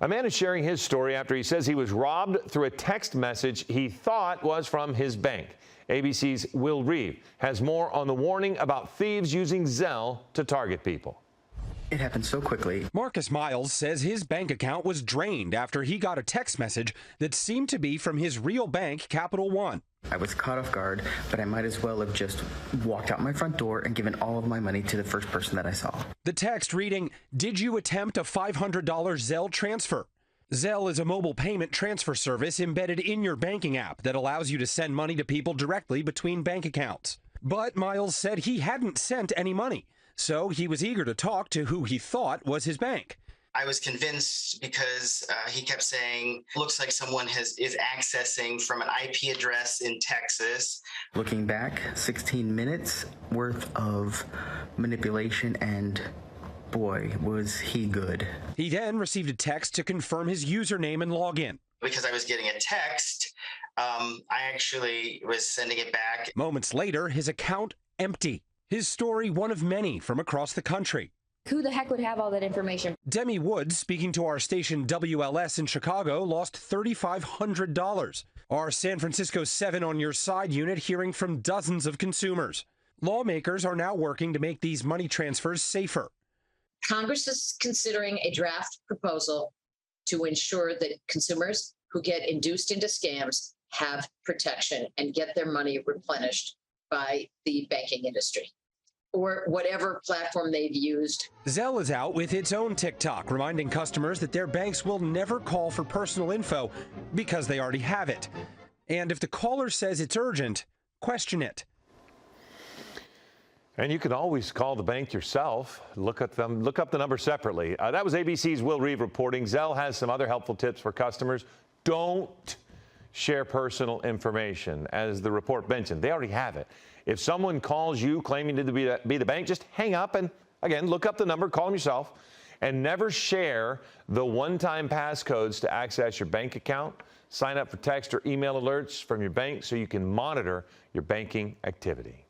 A man is sharing his story after he says he was robbed through a text message he thought was from his bank. ABC's Will Reeve has more on the warning about thieves using Zelle to target people. It happened so quickly. Marcus Miles says his bank account was drained after he got a text message that seemed to be from his real bank, Capital One. I was caught off guard, but I might as well have just walked out my front door and given all of my money to the first person that I saw. The text reading, "Did you attempt a $500 Zelle transfer?" Zelle is a mobile payment transfer service embedded in your banking app that allows you to send money to people directly between bank accounts. But Miles said he hadn't sent any money, so he was eager to talk to who he thought was his bank. I was convinced because he kept saying, looks like someone is accessing from an IP address in Texas. Looking back, 16 minutes worth of manipulation, and boy, was he good. He then received a text to confirm his username and login. Because I was getting a text, I actually was sending it back. Moments later, his account empty. His story one of many from across the country. Who the heck would have all that information? Demi Woods, speaking to our station WLS in Chicago, lost $3,500. Our San Francisco 7 on Your Side unit hearing from dozens of consumers. Lawmakers are now working to make these money transfers safer. Congress is considering a draft proposal to ensure that consumers who get induced into scams have protection and get their money replenished by the banking industry or whatever platform they've used. Zelle is out with its own TikTok, reminding customers that their banks will never call for personal info because they already have it. And if the caller says it's urgent, question it. And you can always call the bank yourself. Look up the number separately. That was ABC's Will Reeve reporting. Zelle has some other helpful tips for customers. Don't share personal information. As the report mentioned, they already have it. If someone calls you claiming to be the bank, just hang up and, again, look up the number, call them yourself, and never share the one-time passcodes to access your bank account. Sign up for text or email alerts from your bank so you can monitor your banking activity.